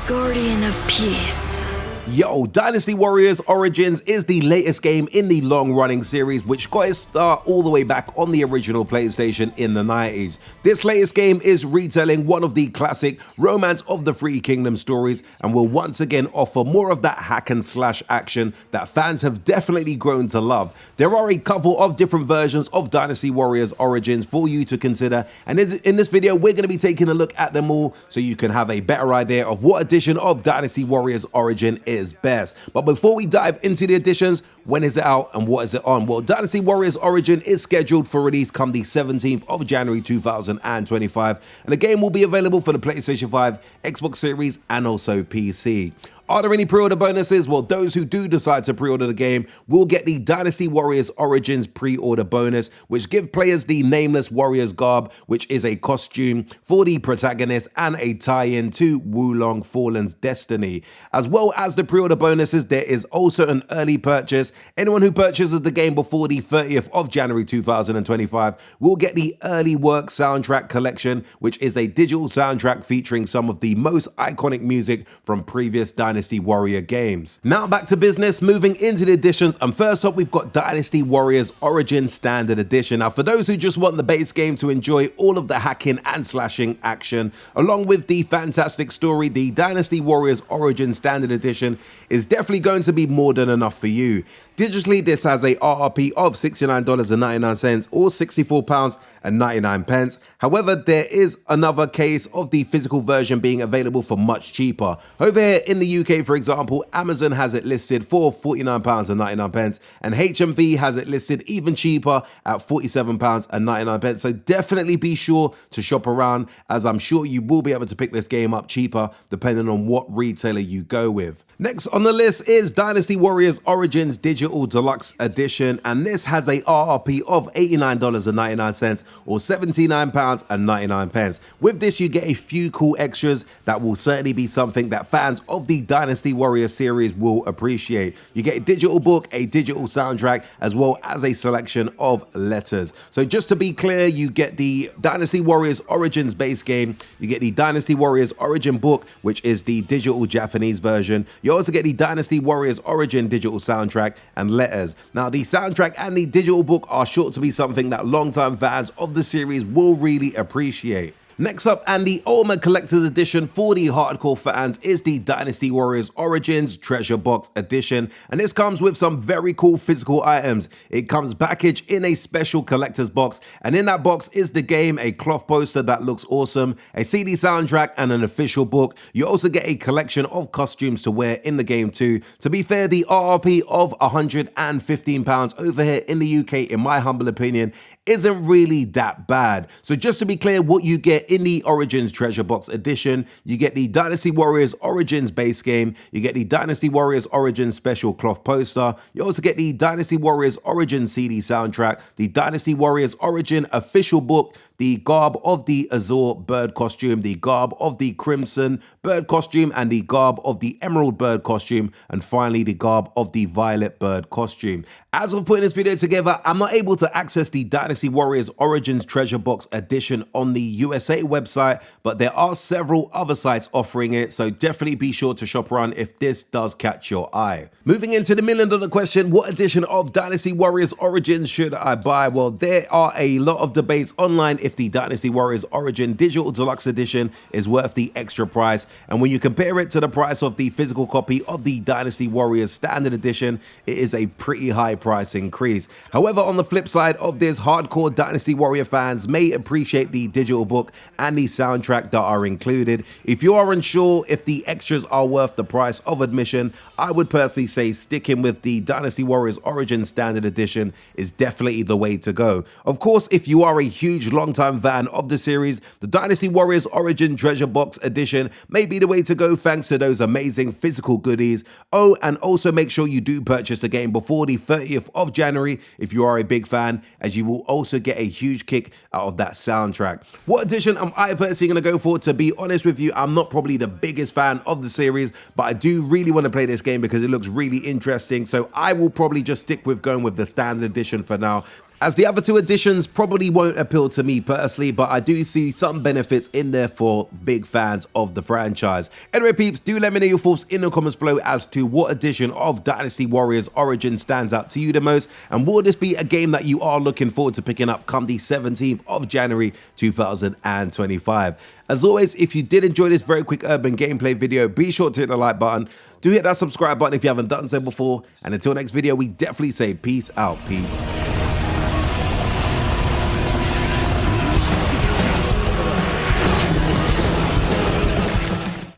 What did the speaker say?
Guardian of Peace. Yo, Dynasty Warriors Origins is the latest game in the long-running series, which got its start all the way back on the original PlayStation in the 90s. This latest game is retelling one of the classic Romance of the Three Kingdoms stories and will once again offer more of that hack and slash action that fans have definitely grown to love. There are a couple of different versions of Dynasty Warriors Origins for you to consider, and in this video we're going to be taking a look at them all so you can have a better idea of what edition of Dynasty Warriors Origin is best. But before we dive into the editions, when is it out and what is it on? Well, Dynasty Warriors Origin is scheduled for release come the 17th of January 2025, and the game will be available for the PlayStation 5, Xbox Series and also PC. Are there any pre-order bonuses? Well, those who do decide to pre-order the game will get the Dynasty Warriors Origins pre-order bonus, which give players the Nameless Warriors Garb, which is a costume for the protagonist and a tie-in to Wulong Fallen's destiny. As well as the pre-order bonuses, there is also an early purchase. Anyone who purchases the game before the 30th of January 2025 will get the Early Work Soundtrack Collection, which is a digital soundtrack featuring some of the most iconic music from previous Dynasty Warrior games. Now back to business, moving into the editions, and first up we've got Dynasty Warriors Origin Standard Edition. Now for those who just want the base game to enjoy all of the hacking and slashing action, along with the fantastic story, the Dynasty Warriors Origin Standard Edition is definitely going to be more than enough for you. Digitally, this has a RRP of $69.99 or £64.99. However, there is another case of the physical version being available for much cheaper. Over here in the UK, for example, Amazon has it listed for £49.99 and HMV has it listed even cheaper at £47.99. So definitely be sure to shop around, as I'm sure you will be able to pick this game up cheaper depending on what retailer you go with. Next on the list is Dynasty Warriors Origins Digital Deluxe Edition, and this has a RRP of $89.99 or £79.99. With this you get a few cool extras that will certainly be something that fans of the Dynasty Warriors series will appreciate. You get a digital book, a digital soundtrack, as well as a selection of letters. So just to be clear, you get the Dynasty Warriors Origins base game, you get the Dynasty Warriors Origin book, which is the digital Japanese version. You also get the Dynasty Warriors Origin digital soundtrack and letters. Now the soundtrack and the digital book are sure to be something that longtime fans of the series will really appreciate. Next up, and the ultimate collector's edition for the hardcore fans, is the Dynasty Warriors Origins Treasure Box Edition, and this comes with some very cool physical items. It comes packaged in a special collector's box, and in that box is the game, a cloth poster that looks awesome, a CD soundtrack and an official book. You also get a collection of costumes to wear in the game too. To be fair, the RRP of £115 over here in the UK, in my humble opinion, isn't really that bad. So just to be clear, what you get in the Origins Treasure Box Edition, you get the Dynasty Warriors Origins base game, you get the Dynasty Warriors Origins special cloth poster, you also get the Dynasty Warriors Origin CD soundtrack, the Dynasty Warriors Origin official book, the Garb of the Azure bird costume, the Garb of the Crimson bird costume, and the Garb of the Emerald bird costume, and finally the Garb of the Violet bird costume. As of putting this video together, I'm not able to access the Dynasty Warriors Origins Treasure Box Edition on the USA website, but there are several other sites offering it, so definitely be sure to shop around if this does catch your eye. Moving into the $1,000,000 question, what edition of Dynasty Warriors Origins should I buy? Well, there are a lot of debates online if the Dynasty Warriors Origin Digital Deluxe Edition is worth the extra price, and when you compare it to the price of the physical copy of the Dynasty Warriors Standard Edition, it is a pretty high price increase. However, on the flip side of this, hardcore Dynasty Warrior fans may appreciate the digital book and the soundtrack that are included. If you are unsure if the extras are worth the price of admission, I would personally say sticking with the Dynasty Warriors Origin Standard Edition is definitely the way to go. Of course, if you are a huge long-time fan of the series, the Dynasty Warriors Origin Treasure Box Edition may be the way to go thanks to those amazing physical goodies. Oh, and also make sure you do purchase the game before the 30th of January if you are a big fan, as you will also get a huge kick out of that soundtrack. What edition am I personally going to go for? To be honest with you, I'm not probably the biggest fan of the series, but I do really want to play this game because it looks really interesting, so I will probably just stick with going with the Standard Edition for now. as the other two editions probably won't appeal to me personally, but I do see some benefits in there for big fans of the franchise. Anyway peeps, do let me know your thoughts in the comments below as to what edition of Dynasty Warriors Origin stands out to you the most, and will this be a game that you are looking forward to picking up come the 17th of January 2025. As always, if you did enjoy this very quick urban gameplay video, be sure to hit the like button, do hit that subscribe button if you haven't done so before, and until next video, we definitely say peace out peeps.